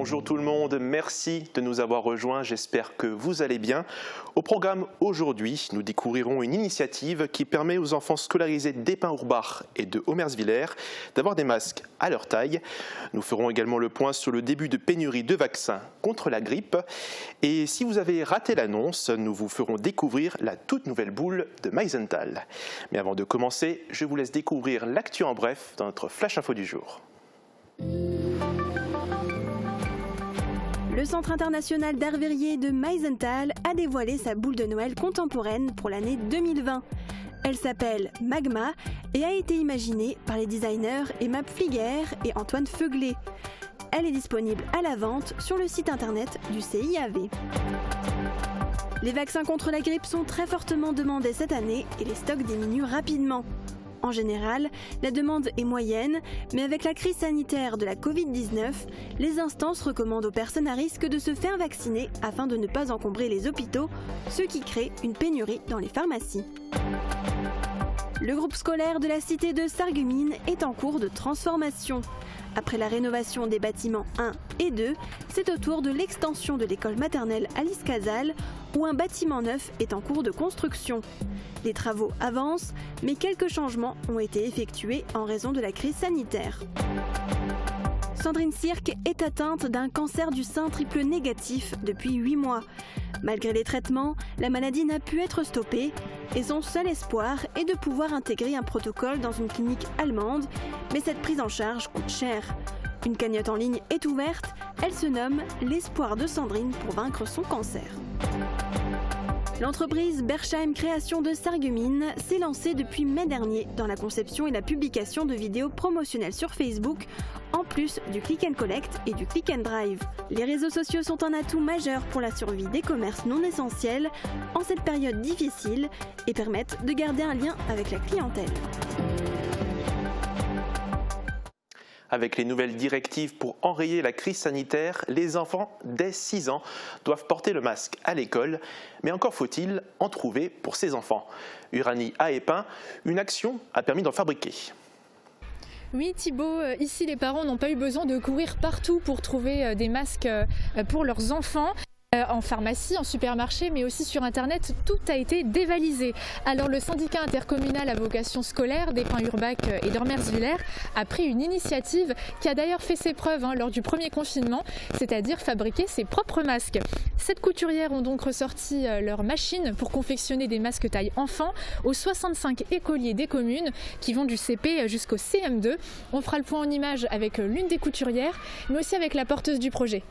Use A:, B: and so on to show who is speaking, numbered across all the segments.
A: Bonjour tout le monde, merci de nous avoir rejoints, j'espère que vous allez bien. Au programme aujourd'hui, nous découvrirons une initiative qui permet aux enfants scolarisés d'Épin-Urbach et de Homersviller d'avoir des masques à leur taille. Nous ferons également le point sur le début de pénurie de vaccins contre la grippe. Et si vous avez raté l'annonce, nous vous ferons découvrir la toute nouvelle boule de Meisenthal. Mais avant de commencer, je vous laisse découvrir l'actu en bref dans notre Flash Info du jour.
B: Le Centre international d'art verrier de Meisenthal a dévoilé sa boule de Noël contemporaine pour l'année 2020. Elle s'appelle Magma et a été imaginée par les designers Emma Pfliger et Antoine Feuglé. Elle est disponible à la vente sur le site internet du CIAV. Les vaccins contre la grippe sont très fortement demandés cette année et les stocks diminuent rapidement. En général, la demande est moyenne, mais avec la crise sanitaire de la Covid-19, les instances recommandent aux personnes à risque de se faire vacciner afin de ne pas encombrer les hôpitaux, ce qui crée une pénurie dans les pharmacies. Le groupe scolaire de la cité de Sarreguemines est en cours de transformation. Après la rénovation des bâtiments 1 et 2, c'est au tour de l'extension de l'école maternelle Alice Casal, où un bâtiment neuf est en cours de construction. Les travaux avancent, mais quelques changements ont été effectués en raison de la crise sanitaire. Sandrine Sirk est atteinte d'un cancer du sein triple négatif depuis 8 mois. Malgré les traitements, la maladie n'a pu être stoppée et son seul espoir est de pouvoir intégrer un protocole dans une clinique allemande, mais cette prise en charge coûte cher. Une cagnotte en ligne est ouverte, elle se nomme « L'espoir de Sandrine pour vaincre son cancer ». L'entreprise Bersheim Création de Sarreguemines s'est lancée depuis mai dernier dans la conception et la publication de vidéos promotionnelles sur Facebook, en plus du Click and Collect et du Click and Drive. Les réseaux sociaux sont un atout majeur pour la survie des commerces non essentiels en cette période difficile et permettent de garder un lien avec la clientèle.
A: Avec les nouvelles directives pour enrayer la crise sanitaire, les enfants dès 6 ans doivent porter le masque à l'école. Mais encore faut-il en trouver pour ces enfants. Uranie à Épin, une action a permis d'en fabriquer.
C: Oui Thibaut, ici les parents n'ont pas eu besoin de courir partout pour trouver des masques pour leurs enfants. En pharmacie, en supermarché, mais aussi sur Internet, tout a été dévalisé. Alors le syndicat intercommunal à vocation scolaire d'Épin-Urbach et d'Homersviller a pris une initiative qui a d'ailleurs fait ses preuves lors du premier confinement, c'est-à-dire fabriquer ses propres masques. 7 couturières ont donc ressorti leurs machines pour confectionner des masques taille enfant aux 65 écoliers des communes qui vont du CP jusqu'au CM2. On fera le point en images avec l'une des couturières, mais aussi avec la porteuse du projet.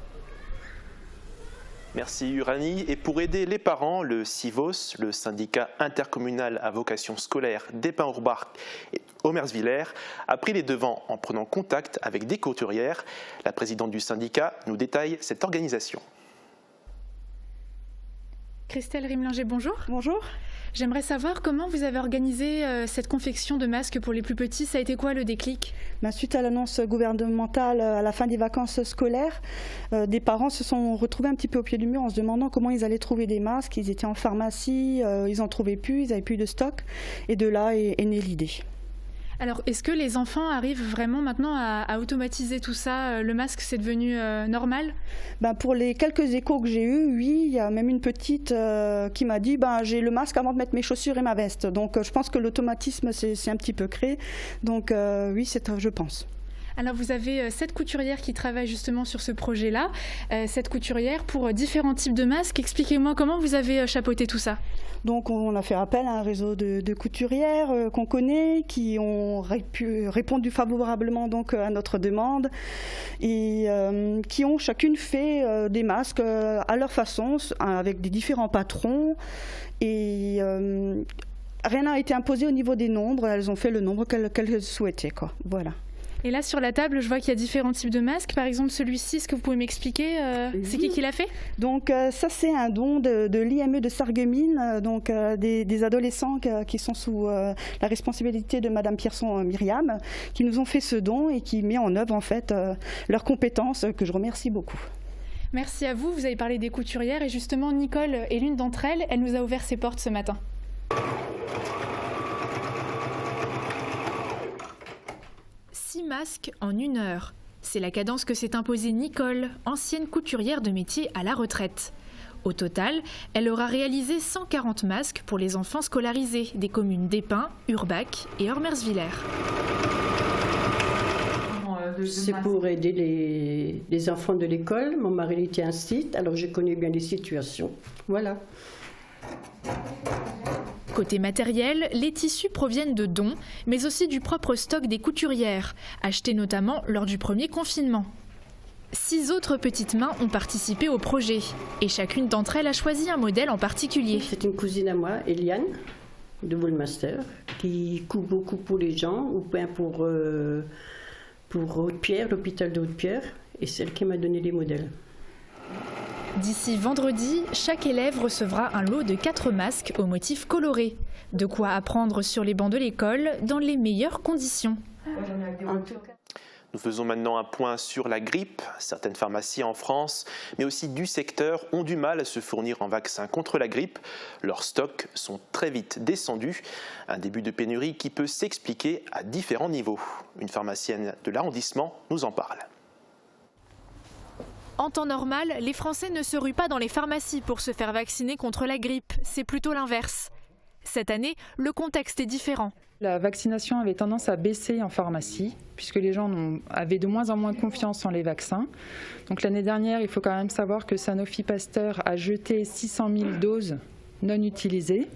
A: Merci Uranie. Et pour aider les parents, le CIVOS, le syndicat intercommunal à vocation scolaire d'Épin-Urbach et Homersviller, a pris les devants en prenant contact avec des couturières. La présidente du syndicat nous détaille cette organisation.
C: Christelle Rimlinger, bonjour.
D: Bonjour.
C: J'aimerais savoir comment vous avez organisé cette confection de masques pour les plus petits. Ça a été quoi le déclic ?
D: Suite à l'annonce gouvernementale à la fin des vacances scolaires, des parents se sont retrouvés un petit peu au pied du mur en se demandant comment ils allaient trouver des masques. Ils étaient en pharmacie, ils n'en trouvaient plus, ils n'avaient plus de stock. Et de là est née l'idée.
C: Alors, est-ce que les enfants arrivent vraiment maintenant à automatiser tout ça ? Le masque, c'est devenu normal ?
D: Pour les quelques échos que j'ai eus, oui, il y a même une petite qui m'a dit j'ai le masque avant de mettre mes chaussures et ma veste. Donc, je pense que l'automatisme, c'est un petit peu créé. Donc, oui, je pense.
C: Alors vous avez 7 couturières qui travaillent justement sur ce projet-là, 7 couturières pour différents types de masques. Expliquez-moi comment vous avez chapeauté tout ça.
D: Donc on a fait appel à un réseau de couturières qu'on connaît, qui ont répondu favorablement donc à notre demande et qui ont chacune fait des masques à leur façon, avec des différents patrons. Et rien n'a été imposé au niveau des nombres, elles ont fait le nombre qu'elles souhaitaient, quoi. Voilà.
C: Et là, sur la table, je vois qu'il y a différents types de masques. Par exemple, celui-ci, est-ce que vous pouvez m'expliquer c'est qui l'a fait ?
D: Donc, ça, c'est un don de l'IME de Sarreguemines, donc des adolescents qui sont sous la responsabilité de Madame Pierson Myriam, qui nous ont fait ce don et qui met en œuvre, en fait, leurs compétences, que je remercie beaucoup.
C: Merci à vous. Vous avez parlé des couturières et justement, Nicole est l'une d'entre elles. Elle nous a ouvert ses portes ce matin. 6 masques en 1 heure. C'est la cadence que s'est imposée Nicole, ancienne couturière de métier à la retraite. Au total, elle aura réalisé 140 masques pour les enfants scolarisés des communes d'Épin, Urbach et Ormersvillers.
E: C'est pour aider les enfants de l'école. Mon mari était un site, alors je connais bien les situations. Voilà.
C: Côté matériel, les tissus proviennent de dons, mais aussi du propre stock des couturières, achetés notamment lors du premier confinement. 6 autres petites mains ont participé au projet, et chacune d'entre elles a choisi un modèle en particulier.
E: C'est une cousine à moi, Eliane, de Bullmaster, qui coud beaucoup pour les gens, ou bien pour Haute-Pierre, l'hôpital de Haute-Pierre, et celle qui m'a donné les modèles.
C: D'ici vendredi, chaque élève recevra un lot de 4 masques aux motifs colorés. De quoi apprendre sur les bancs de l'école dans les meilleures conditions.
A: Nous faisons maintenant un point sur la grippe. Certaines pharmacies en France, mais aussi du secteur, ont du mal à se fournir en vaccins contre la grippe. Leurs stocks sont très vite descendus. Un début de pénurie qui peut s'expliquer à différents niveaux. Une pharmacienne de l'arrondissement nous en parle.
C: En temps normal, les Français ne se ruent pas dans les pharmacies pour se faire vacciner contre la grippe. C'est plutôt l'inverse. Cette année, le contexte est différent.
F: La vaccination avait tendance à baisser en pharmacie, puisque les gens avaient de moins en moins confiance en les vaccins. Donc l'année dernière, il faut quand même savoir que Sanofi Pasteur a jeté 600 000 doses non utilisées.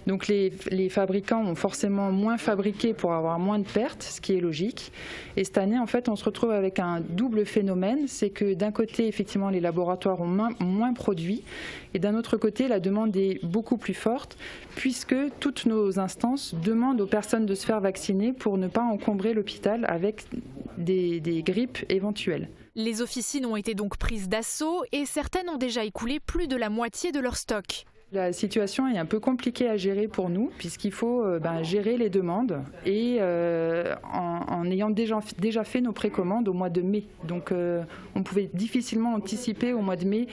F: Donc les fabricants ont forcément moins fabriqué pour avoir moins de pertes, ce qui est logique. Et cette année, en fait, on se retrouve avec un double phénomène. C'est que d'un côté, effectivement, les laboratoires ont moins produit. Et d'un autre côté, la demande est beaucoup plus forte, puisque toutes nos instances demandent aux personnes de se faire vacciner pour ne pas encombrer l'hôpital avec des grippes éventuelles.
C: Les officines ont été donc prises d'assaut et certaines ont déjà écoulé plus de la moitié de leur stock.
F: La situation est un peu compliquée à gérer pour nous, puisqu'il faut gérer les demandes et en ayant déjà fait nos précommandes au mois de mai. Donc on pouvait difficilement anticiper au mois de mai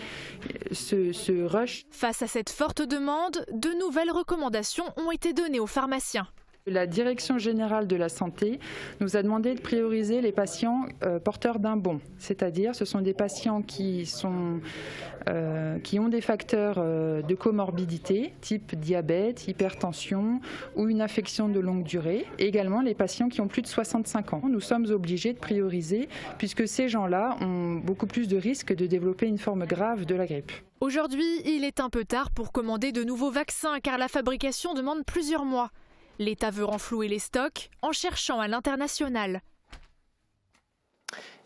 F: ce rush.
C: Face à cette forte demande, de nouvelles recommandations ont été données aux pharmaciens.
F: La Direction générale de la santé nous a demandé de prioriser les patients porteurs d'un bon, c'est-à-dire ce sont des patients qui ont des facteurs de comorbidité, type diabète, hypertension ou une affection de longue durée, et également les patients qui ont plus de 65 ans. Nous sommes obligés de prioriser puisque ces gens-là ont beaucoup plus de risques de développer une forme grave de la grippe.
C: Aujourd'hui, il est un peu tard pour commander de nouveaux vaccins car la fabrication demande plusieurs mois. L'État veut renflouer les stocks en cherchant à l'international.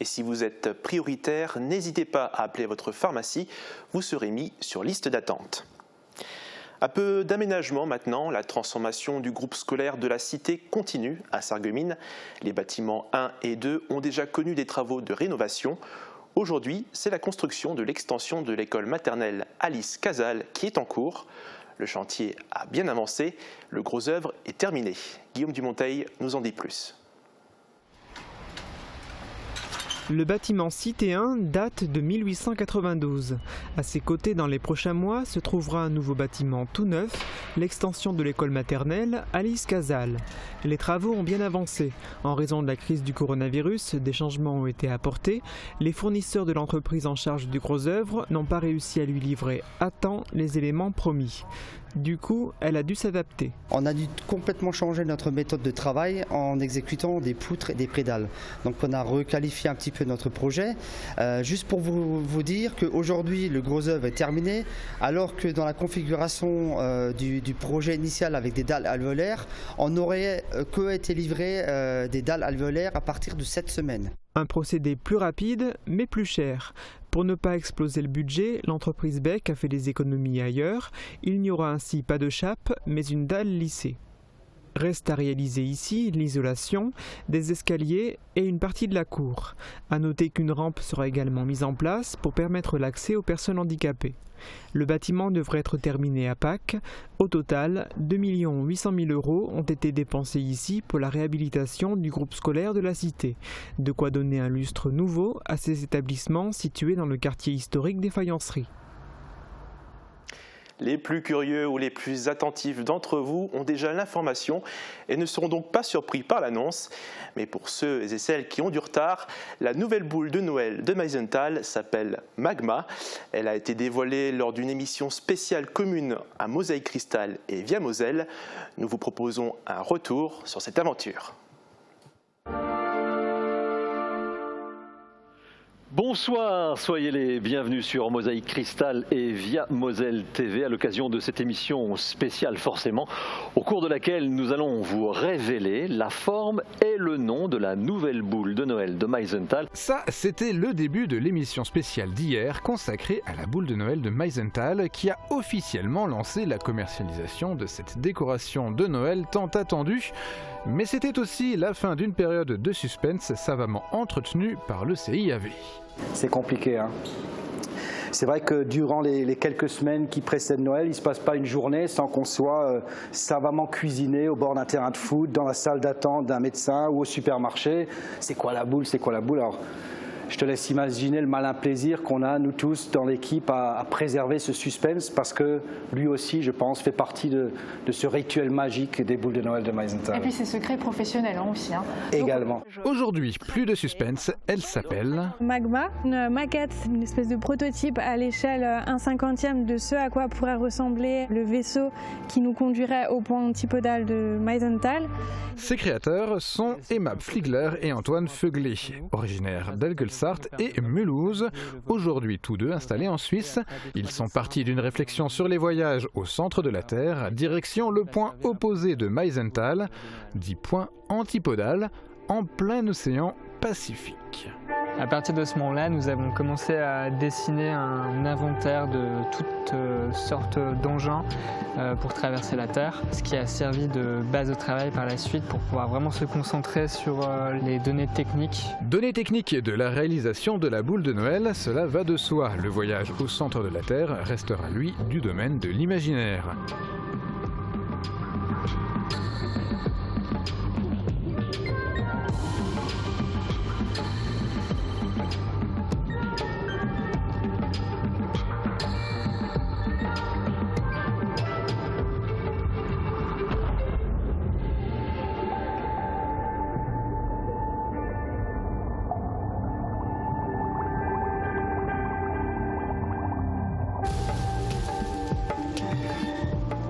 A: Et si vous êtes prioritaire, n'hésitez pas à appeler votre pharmacie, vous serez mis sur liste d'attente. Un peu d'aménagement maintenant, la transformation du groupe scolaire de la Cité continue à Sarreguemines. Les bâtiments 1 et 2 ont déjà connu des travaux de rénovation. Aujourd'hui, c'est la construction de l'extension de l'école maternelle Alice Casal qui est en cours. Le chantier a bien avancé, le gros œuvre est terminé. Guillaume Dumonteil nous en dit plus.
G: Le bâtiment Cité 1 date de 1892. À ses côtés, dans les prochains mois, se trouvera un nouveau bâtiment tout neuf, l'extension de l'école maternelle Alice Casal. Les travaux ont bien avancé. En raison de la crise du coronavirus, des changements ont été apportés. Les fournisseurs de l'entreprise en charge du gros œuvre n'ont pas réussi à lui livrer à temps les éléments promis. Du coup, elle a dû s'adapter.
H: On a dû complètement changer notre méthode de travail en exécutant des poutres et des prédales. Donc on a requalifié un petit peu notre projet. Juste pour vous dire qu'aujourd'hui le gros œuvre est terminé, alors que dans la configuration du projet initial avec des dalles alvéolaires, on n'aurait que été livré des dalles alvéolaires à partir de cette semaine.
G: Un procédé plus rapide, mais plus cher. Pour ne pas exploser le budget, l'entreprise Beck a fait des économies ailleurs. Il n'y aura ainsi pas de chape, mais une dalle lissée. Reste à réaliser ici l'isolation, des escaliers et une partie de la cour. À noter qu'une rampe sera également mise en place pour permettre l'accès aux personnes handicapées. Le bâtiment devrait être terminé à Pâques. Au total, 2 800 000 € ont été dépensés ici pour la réhabilitation du groupe scolaire de la Cité. De quoi donner un lustre nouveau à ces établissements situés dans le quartier historique des Faïenceries.
A: Les plus curieux ou les plus attentifs d'entre vous ont déjà l'information et ne seront donc pas surpris par l'annonce. Mais pour ceux et celles qui ont du retard, la nouvelle boule de Noël de Meisenthal s'appelle Magma. Elle a été dévoilée lors d'une émission spéciale commune à Mosaïque Cristal et Via Moselle. Nous vous proposons un retour sur cette aventure.
I: Bonsoir, soyez les bienvenus sur Mosaïque Cristal et Via Moselle TV à l'occasion de cette émission spéciale forcément, au cours de laquelle nous allons vous révéler la forme et le nom de la nouvelle boule de Noël de Meisenthal.
J: Ça, c'était le début de l'émission spéciale d'hier consacrée à la boule de Noël de Meisenthal qui a officiellement lancé la commercialisation de cette décoration de Noël tant attendue. Mais c'était aussi la fin d'une période de suspense savamment entretenue par le CIAV.
K: C'est compliqué, hein. C'est vrai que durant les quelques semaines qui précèdent Noël, il ne se passe pas une journée sans qu'on soit savamment cuisiné au bord d'un terrain de foot, dans la salle d'attente d'un médecin ou au supermarché. C'est quoi la boule? C'est quoi la boule? Alors, je te laisse imaginer le malin plaisir qu'on a, nous tous, dans l'équipe, à préserver ce suspense parce que lui aussi, je pense, fait partie de ce rituel magique des boules de Noël de Meisenthal.
C: Et puis c'est secret professionnel aussi. Hein.
K: Également.
J: Aujourd'hui, plus de suspense, elle s'appelle
L: Magma, une maquette, une espèce de prototype à l'échelle 1/50 de ce à quoi pourrait ressembler le vaisseau qui nous conduirait au point antipodal de Meisenthal.
J: Ses créateurs sont Emma Pfligler et Antoine Feuglet, originaires d'Elgelsart et Mulhouse, aujourd'hui tous deux installés en Suisse. Ils sont partis d'une réflexion sur les voyages au centre de la Terre, direction le point opposé de Meisenthal, dit point antipodal, en plein océan Pacifique.
M: À partir de ce moment-là, nous avons commencé à dessiner un inventaire de toutes sortes d'engins pour traverser la Terre, ce qui a servi de base de travail par la suite pour pouvoir vraiment se concentrer sur les données techniques.
J: Données techniques de la réalisation de la boule de Noël, cela va de soi. Le voyage au centre de la Terre restera, lui, du domaine de l'imaginaire.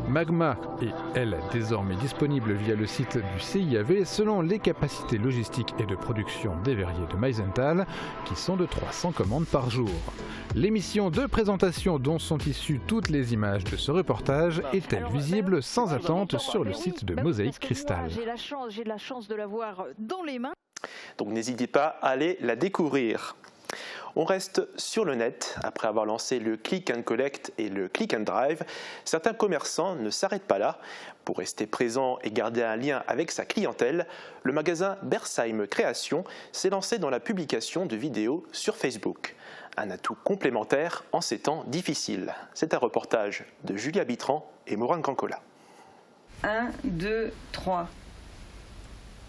J: Magma est, elle, désormais disponible via le site du CIAV selon les capacités logistiques et de production des verriers de Meisenthal, qui sont de 300 commandes par jour. L'émission de présentation dont sont issues toutes les images de ce reportage est-elle visible sans attente sur le site de Mosaïque Cristal.
N: J'ai la chance de l'avoir dans les mains.
A: Donc n'hésitez pas à aller la découvrir. On reste sur le net. Après avoir lancé le Click and Collect et le Click and Drive, certains commerçants ne s'arrêtent pas là. Pour rester présent et garder un lien avec sa clientèle, le magasin Bersheim Création s'est lancé dans la publication de vidéos sur Facebook. Un atout complémentaire en ces temps difficiles. C'est un reportage de Julia Bitran et Mourane Kankola.
O: 1, 2, 3.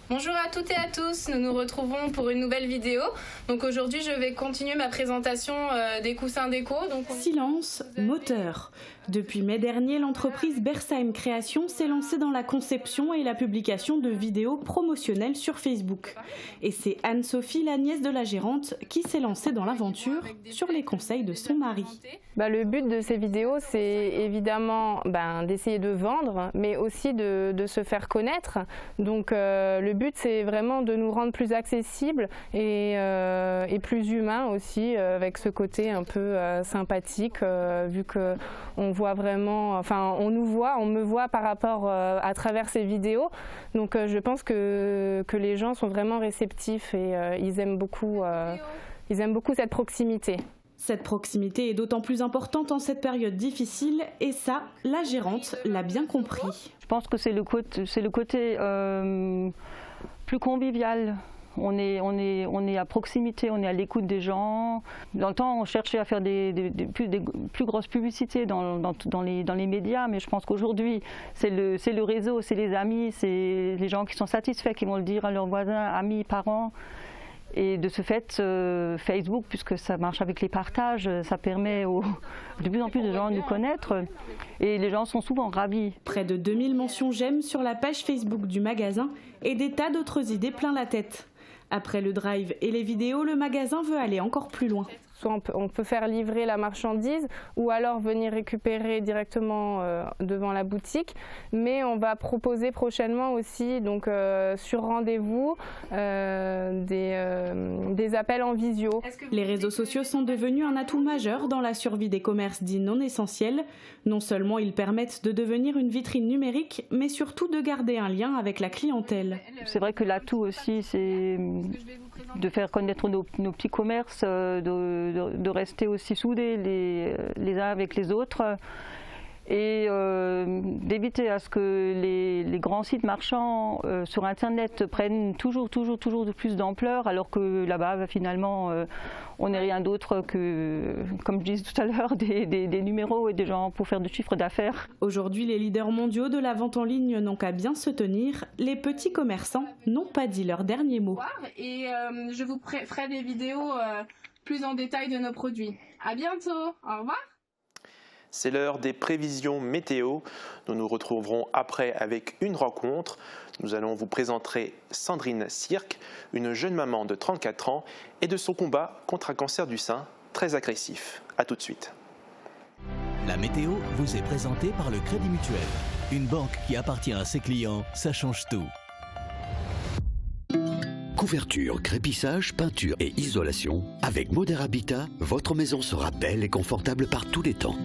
P: Bonjour à toutes et à tous, nous nous retrouvons pour une nouvelle vidéo. Donc aujourd'hui je vais continuer ma présentation des coussins déco.
Q: Silence, moteur. Depuis mai dernier, l'entreprise Bersheim Création s'est lancée dans la conception et la publication de vidéos promotionnelles sur Facebook. Et c'est Anne-Sophie, la nièce de la gérante, qui s'est lancée dans l'aventure sur les conseils de son mari.
P: Le but de ces vidéos, c'est évidemment d'essayer de vendre, mais aussi de se faire connaître. Donc le but, c'est vraiment de nous rendre plus accessibles et plus humains aussi, avec ce côté un peu sympathique, vu qu'on voit vraiment, on me voit par rapport à travers ces vidéos. Donc je pense que les gens sont vraiment réceptifs et ils aiment beaucoup cette proximité.
Q: Cette proximité est d'autant plus importante en cette période difficile et ça, la gérante l'a bien compris.
O: Je pense que c'est le côté plus convivial. On est à proximité, on est à l'écoute des gens. Dans le temps, on cherchait à faire des plus grosses publicités dans les médias, mais je pense qu'aujourd'hui, c'est le réseau, c'est les amis, c'est les gens qui sont satisfaits, qui vont le dire à leurs voisins, amis, parents. Et de ce fait, Facebook, puisque ça marche avec les partages, ça permet de plus en plus de gens de nous connaître et les gens sont souvent ravis.
Q: Près de 2000 mentions j'aime sur la page Facebook du magasin et des tas d'autres idées plein la tête. Après le drive et les vidéos, le magasin veut aller encore plus loin.
P: Soit on peut faire livrer la marchandise ou alors venir récupérer directement devant la boutique. Mais on va proposer prochainement aussi, donc, sur rendez-vous, des appels en visio.
Q: Les réseaux sociaux sont devenus un atout majeur dans la survie des commerces dits non essentiels. Non seulement ils permettent de devenir une vitrine numérique, mais surtout de garder un lien avec la clientèle.
O: C'est vrai que l'atout aussi, c'est de faire connaître nos petits commerces, de rester aussi soudés les uns avec les autres et d'éviter à ce que les grands sites marchands sur Internet prennent toujours de plus d'ampleur, alors que là-bas, finalement, on n'est rien d'autre que, comme je disais tout à l'heure, des numéros et des gens pour faire du chiffre d'affaires.
Q: Aujourd'hui, les leaders mondiaux de la vente en ligne n'ont qu'à bien se tenir. Les petits commerçants n'ont pas dit leur dernier mot.
R: Et je vous ferai des vidéos plus en détail de nos produits. À bientôt, au revoir.
A: C'est l'heure des prévisions météo. Nous nous retrouverons après avec une rencontre. Nous allons vous présenter Sandrine Sirk, une jeune maman de 34 ans et de son combat contre un cancer du sein très agressif. A tout de suite.
S: La météo vous est présentée par le Crédit Mutuel. Une banque qui appartient à ses clients, ça change tout.
T: Couverture, crépissage, peinture et isolation. Avec Moder Habitat, votre maison sera belle et confortable par tous les temps.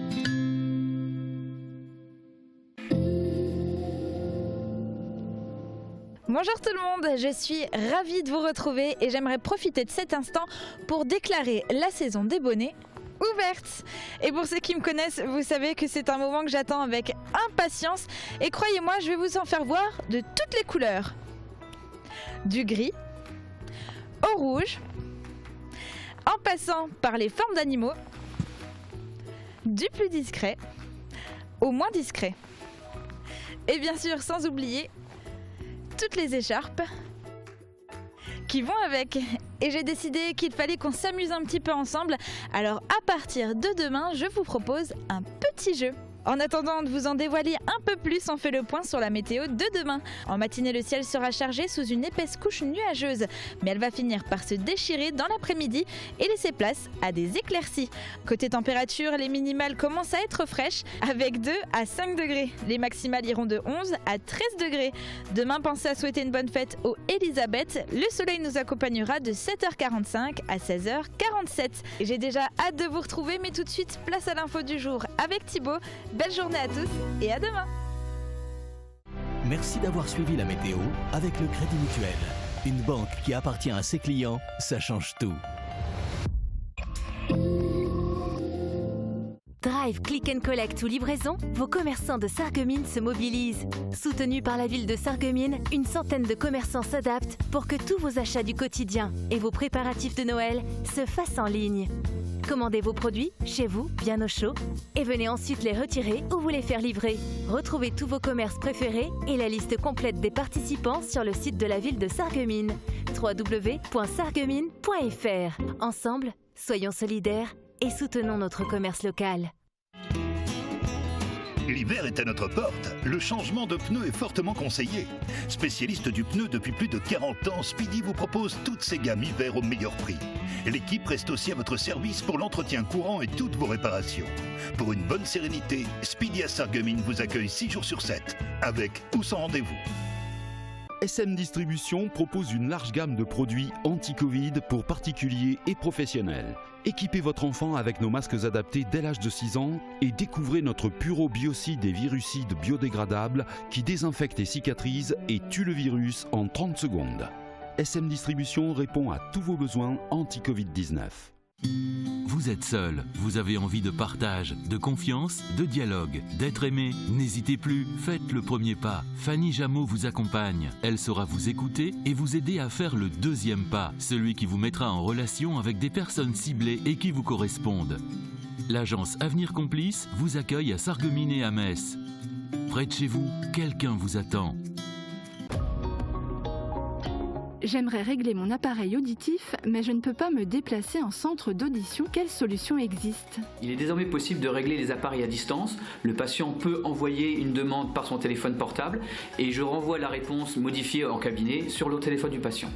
U: Bonjour tout le monde, je suis ravie de vous retrouver et j'aimerais profiter de cet instant pour déclarer la saison des bonnets ouverte. Et pour ceux qui me connaissent, vous savez que c'est un moment que j'attends avec impatience et croyez-moi, je vais vous en faire voir de toutes les couleurs. Du gris au rouge, en passant par les formes d'animaux, du plus discret au moins discret. Et bien sûr, sans oublier toutes les écharpes qui vont avec. Et j'ai décidé qu'il fallait qu'on s'amuse un petit peu ensemble. Alors à partir de demain, je vous propose un petit jeu. En attendant de vous en dévoiler un peu plus, on fait le point sur la météo de demain. En matinée, le ciel sera chargé sous une épaisse couche nuageuse, mais elle va finir par se déchirer dans l'après-midi et laisser place à des éclaircies. Côté température, les minimales commencent à être fraîches avec 2 à 5 degrés. Les maximales iront de 11 à 13 degrés. Demain, pensez à souhaiter une bonne fête aux Elisabeth. Le soleil nous accompagnera de 7h45 à 16h47. Et j'ai déjà hâte de vous retrouver, mais tout de suite, place à l'info du jour avec Thibaut. Belle journée à tous et à demain.
S: Merci d'avoir suivi la météo avec le Crédit Mutuel. Une banque qui appartient à ses clients, ça change tout.
V: Drive, Click and Collect ou livraison, vos commerçants de Sarreguemines se mobilisent. Soutenus par la ville de Sarreguemines, une centaine de commerçants s'adaptent pour que tous vos achats du quotidien et vos préparatifs de Noël se fassent en ligne. Commandez vos produits chez vous, bien au chaud, et venez ensuite les retirer ou vous les faire livrer. Retrouvez tous vos commerces préférés et la liste complète des participants sur le site de la ville de Sarreguemines, www.sarreguemines.fr. Ensemble, soyons solidaires et soutenons notre commerce local.
W: L'hiver est à notre porte. Le changement de pneu est fortement conseillé. Spécialiste du pneu depuis plus de 40 ans, Speedy vous propose toutes ses gammes hiver au meilleur prix. L'équipe reste aussi à votre service pour l'entretien courant et toutes vos réparations. Pour une bonne sérénité, Speedy à Sarreguemines vous accueille 6 jours sur 7, avec ou sans rendez-vous.
X: SM Distribution propose une large gamme de produits anti-Covid pour particuliers et professionnels. Équipez votre enfant avec nos masques adaptés dès l'âge de 6 ans et découvrez notre Puro Biocide et Virucide biodégradable qui désinfecte et cicatrise et tue le virus en 30 secondes. SM Distribution répond à tous vos besoins anti-Covid-19.
Y: Vous êtes seul, vous avez envie de partage, de confiance, de dialogue, d'être aimé. N'hésitez plus, faites le premier pas. Fanny Jameau vous accompagne. Elle saura vous écouter et vous aider à faire le deuxième pas, celui qui vous mettra en relation avec des personnes ciblées et qui vous correspondent. L'agence Avenir Complice vous accueille à Sarreguemines et à Metz. Près de chez vous, quelqu'un vous attend.
B: J'aimerais régler mon appareil auditif, mais je ne peux pas me déplacer en centre d'audition. Quelle solution existe?
D: Il est désormais possible de régler les appareils à distance. Le patient peut envoyer une demande par son téléphone portable et je renvoie la réponse modifiée en cabinet sur le téléphone du patient.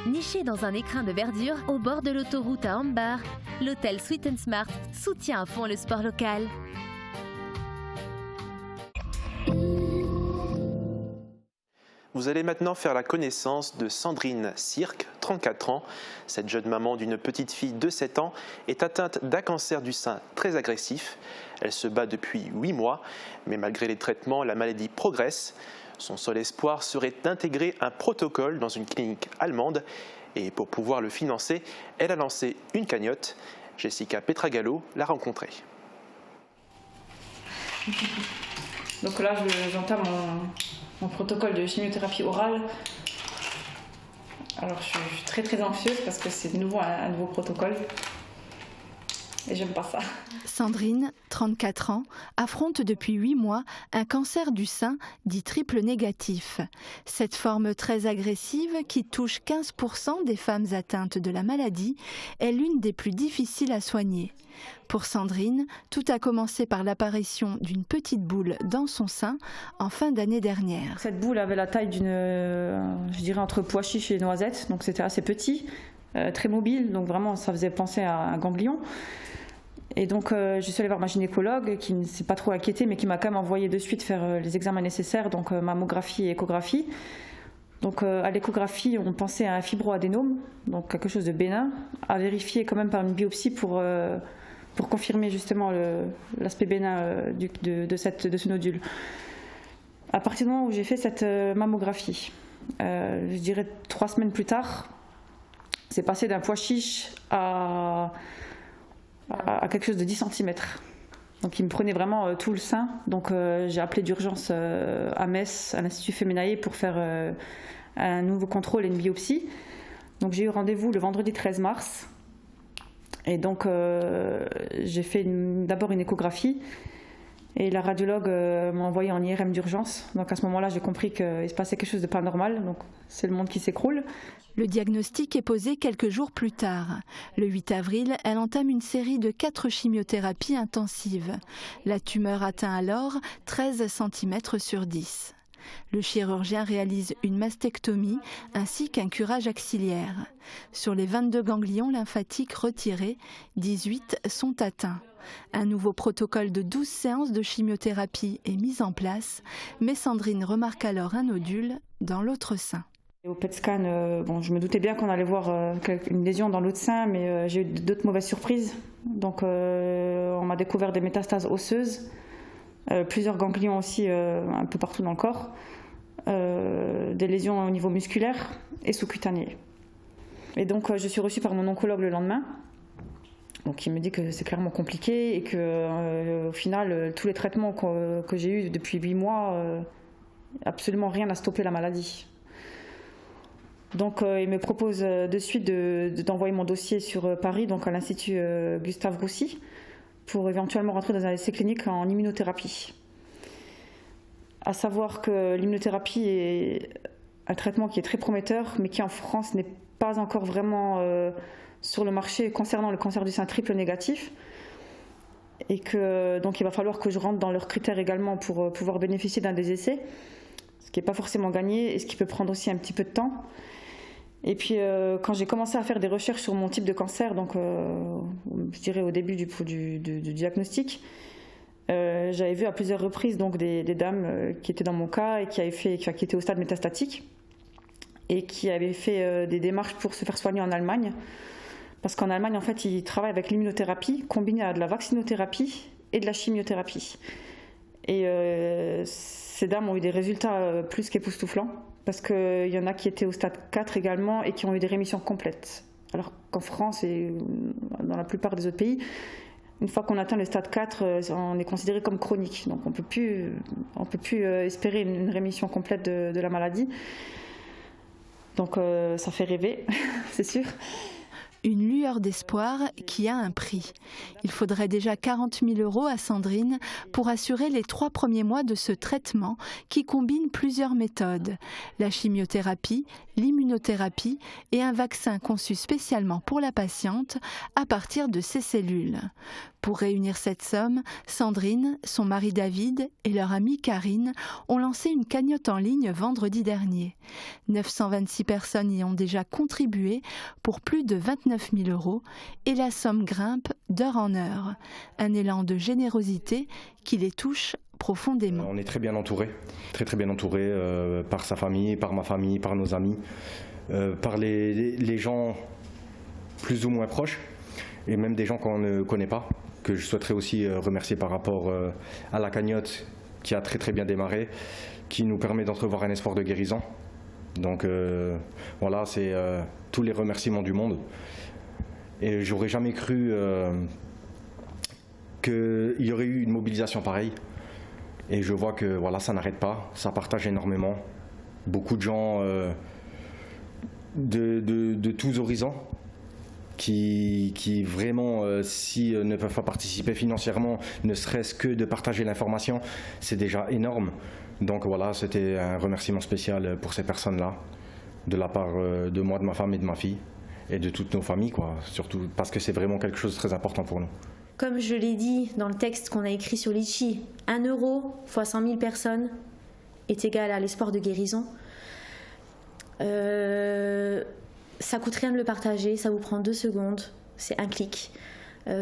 V: Niché dans un écrin de verdure au bord de l'autoroute à Ambar, l'hôtel Sweet & Smart soutient à fond le sport local.
A: Vous allez maintenant faire la connaissance de Sandrine Cirque, 34 ans. Cette jeune maman d'une petite fille de 7 ans est atteinte d'un cancer du sein très agressif. Elle se bat depuis 8 mois, mais malgré les traitements, la maladie progresse. Son seul espoir serait d'intégrer un protocole dans une clinique allemande. Et pour pouvoir le financer, elle a lancé une cagnotte. Jessica Petragallo l'a rencontrée.
E: Donc là, j'entame mon protocole de chimiothérapie orale. Alors je suis très très anxieuse parce que c'est de nouveau un nouveau protocole et j'aime pas ça.
B: Sandrine, 34 ans, affronte depuis 8 mois un cancer du sein dit triple négatif. Cette forme très agressive qui touche 15% des femmes atteintes de la maladie est l'une des plus difficiles à soigner. Pour Sandrine, tout a commencé par l'apparition d'une petite boule dans son sein en fin d'année dernière.
E: Cette boule avait la taille d'une, je dirais entre pois chiche et noisette, donc c'était assez petit, très mobile, donc vraiment ça faisait penser à un ganglion. Et donc je suis allée voir ma gynécologue qui ne s'est pas trop inquiétée mais qui m'a quand même envoyé de suite faire les examens nécessaires, donc mammographie et échographie. Donc à l'échographie on pensait à un fibroadénome, donc quelque chose de bénin, à vérifier quand même par une biopsie pour confirmer justement l'aspect bénin de ce nodule. À partir du moment où j'ai fait cette mammographie, je dirais 3 semaines plus tard, c'est passé d'un pois chiche à quelque chose de 10 cm. Donc il me prenait vraiment tout le sein. Donc j'ai appelé d'urgence à Metz, à l'Institut Femenae, pour faire un nouveau contrôle et une biopsie. Donc j'ai eu rendez-vous le vendredi 13 mars. Et donc j'ai fait d'abord une échographie. Et la radiologue m'a envoyé en IRM d'urgence. Donc à ce moment-là, j'ai compris qu'il se passait quelque chose de pas normal. Donc c'est le monde qui s'écroule.
B: Le diagnostic est posé quelques jours plus tard. Le 8 avril, elle entame une série de 4 chimiothérapies intensives. La tumeur atteint alors 13 cm sur 10. Le chirurgien réalise une mastectomie ainsi qu'un curage axillaire. Sur les 22 ganglions lymphatiques retirés, 18 sont atteints. Un nouveau protocole de 12 séances de chimiothérapie est mis en place, mais Sandrine remarque alors un nodule dans l'autre sein.
E: Au PET scan, je me doutais bien qu'on allait voir une lésion dans l'autre sein, mais j'ai eu d'autres mauvaises surprises. Donc on m'a découvert des métastases osseuses, plusieurs ganglions aussi un peu partout dans le corps, des lésions au niveau musculaire et sous-cutané. Et donc je suis reçue par mon oncologue le lendemain. Donc il me dit que c'est clairement compliqué et que au final tous les traitements que j'ai eus depuis 8 mois, absolument rien n'a stoppé la maladie. Donc il me propose de suite d'envoyer mon dossier sur Paris, donc à l'Institut Gustave Roussy, pour éventuellement rentrer dans un essai clinique en immunothérapie. À savoir que l'immunothérapie est un traitement qui est très prometteur, mais qui en France n'est pas encore vraiment sur le marché concernant le cancer du sein triple négatif. Et que donc il va falloir que je rentre dans leurs critères également pour pouvoir bénéficier d'un des essais, ce qui n'est pas forcément gagné et ce qui peut prendre aussi un petit peu de temps. Et puis quand j'ai commencé à faire des recherches sur mon type de cancer, donc je dirais au début du diagnostic, j'avais vu à plusieurs reprises donc des dames qui étaient dans mon cas et qui étaient au stade métastatique et qui avaient fait des démarches pour se faire soigner en Allemagne. Parce qu'en Allemagne, en fait, ils travaillent avec l'immunothérapie combinée à de la vaccinothérapie et de la chimiothérapie. Et ces dames ont eu des résultats plus qu'époustouflants, parce qu'il y en a qui étaient au stade 4 également et qui ont eu des rémissions complètes. Alors qu'en France et dans la plupart des autres pays, une fois qu'on atteint le stade 4, on est considéré comme chronique. Donc on peut plus espérer une rémission complète de la maladie. Donc ça fait rêver, c'est sûr.
B: Une lueur d'espoir qui a un prix. Il faudrait déjà 40 000 € à Sandrine pour assurer les 3 premiers mois de ce traitement qui combine plusieurs méthodes. La chimiothérapie, l'immunothérapie et un vaccin conçu spécialement pour la patiente à partir de ses cellules. Pour réunir cette somme, Sandrine, son mari David et leur amie Karine ont lancé une cagnotte en ligne vendredi dernier. 926 personnes y ont déjà contribué pour plus de 29 000 € et la somme grimpe d'heure en heure. Un élan de générosité qui les touche profondément.
C: On est très bien entouré, très bien entouré par sa famille, par ma famille, par nos amis, par les gens plus ou moins proches et même des gens qu'on ne connaît pas, que je souhaiterais aussi remercier par rapport à la cagnotte qui a très bien démarré, qui nous permet d'entrevoir un espoir de guérison. Donc voilà, c'est tous les remerciements du monde. Et j'aurais jamais cru qu'il y aurait eu une mobilisation pareille. Et je vois que voilà, ça n'arrête pas, ça partage énormément. Beaucoup de gens de tous horizons qui vraiment, si ne peuvent pas participer financièrement, ne serait-ce que de partager l'information, c'est déjà énorme. Donc voilà, c'était un remerciement spécial pour ces personnes-là, de la part de moi, de ma femme et de ma fille, et de toutes nos familles, quoi, surtout parce que c'est vraiment quelque chose de très important pour nous.
F: Comme je l'ai dit dans le texte qu'on a écrit sur Litchi, 1 € fois 100 000 personnes est égal à l'espoir de guérison. Ça coûte rien de le partager, ça vous prend 2 secondes, c'est un clic.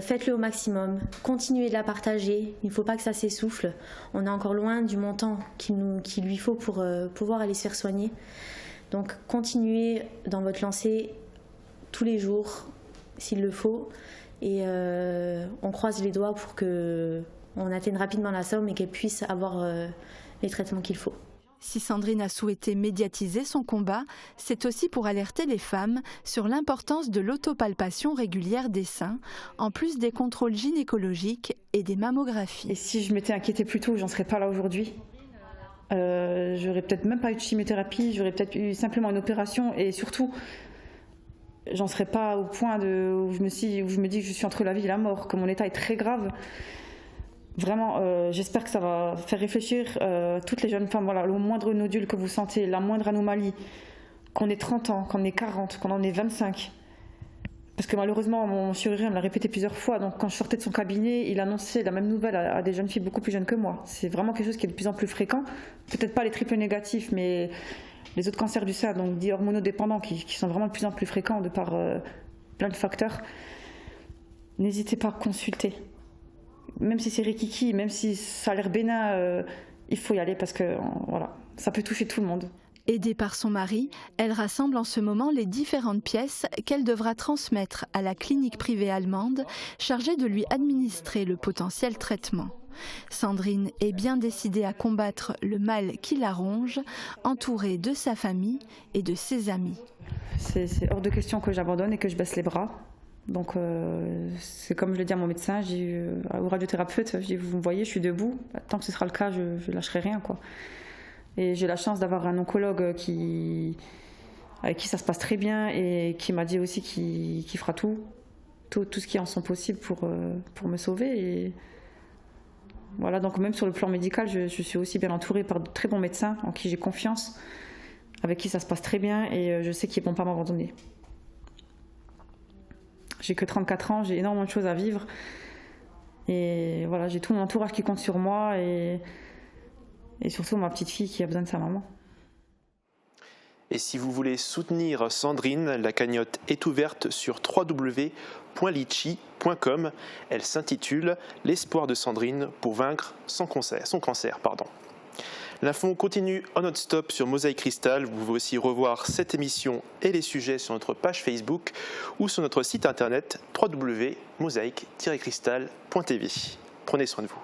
F: Faites-le au maximum, continuez de la partager, il ne faut pas que ça s'essouffle. On est encore loin du montant qu'il lui faut pour pouvoir aller se faire soigner. Donc continuez dans votre lancée tous les jours, s'il le faut. Et on croise les doigts pour qu'on atteigne rapidement la somme et qu'elle puisse avoir les traitements qu'il faut.
B: Si Sandrine a souhaité médiatiser son combat, c'est aussi pour alerter les femmes sur l'importance de l'autopalpation régulière des seins, en plus des contrôles gynécologiques et des mammographies.
E: Et si je m'étais inquiétée plus tôt, j'en serais pas là aujourd'hui. J'aurais peut-être même pas eu de chimiothérapie, j'aurais peut-être eu simplement une opération et surtout, j'en serais pas au point où je me dis que je suis entre la vie et la mort, que mon état est très grave. Vraiment, j'espère que ça va faire réfléchir toutes les jeunes femmes. Voilà, le moindre nodule que vous sentez, la moindre anomalie, qu'on ait 30 ans, qu'on ait 40, qu'on en ait 25. Parce que malheureusement, mon chirurgien me l'a répété plusieurs fois. Donc quand je sortais de son cabinet, il annonçait la même nouvelle à des jeunes filles beaucoup plus jeunes que moi. C'est vraiment quelque chose qui est de plus en plus fréquent. Peut-être pas les triples négatifs, mais les autres cancers du sein, donc dits hormonodépendants, qui sont vraiment de plus en plus fréquents de par plein de facteurs. N'hésitez pas à consulter. Même si c'est rikiki, même si ça a l'air bénin, il faut y aller parce que voilà, ça peut toucher tout le monde.
B: Aidée par son mari, elle rassemble en ce moment les différentes pièces qu'elle devra transmettre à la clinique privée allemande chargée de lui administrer le potentiel traitement. Sandrine est bien décidée à combattre le mal qui la ronge, entourée de sa famille et de ses amis.
E: C'est hors de question que j'abandonne et que je baisse les bras. Donc c'est comme je l'ai dit à mon médecin, au radiothérapeute, je dis, vous me voyez, je suis debout, tant que ce sera le cas, je ne lâcherai rien, quoi. Et j'ai la chance d'avoir un oncologue avec qui ça se passe très bien et qui m'a dit aussi qu'il fera tout ce qui est en son possible pour me sauver. Et voilà, donc même sur le plan médical, je suis aussi bien entourée par de très bons médecins en qui j'ai confiance, avec qui ça se passe très bien et je sais qu'ils ne vont pas m'abandonner. J'ai que 34 ans, j'ai énormément de choses à vivre et voilà, j'ai tout mon entourage qui compte sur moi et surtout ma petite fille qui a besoin de sa maman.
A: Et si vous voulez soutenir Sandrine, la cagnotte est ouverte sur www.litchi.com. Elle s'intitule « L'espoir de Sandrine pour vaincre son cancer ». L'info continue en non-stop sur Mosaïque Cristal. Vous pouvez aussi revoir cette émission et les sujets sur notre page Facebook ou sur notre site internet www.mosaïque-cristal.tv. Prenez soin de vous.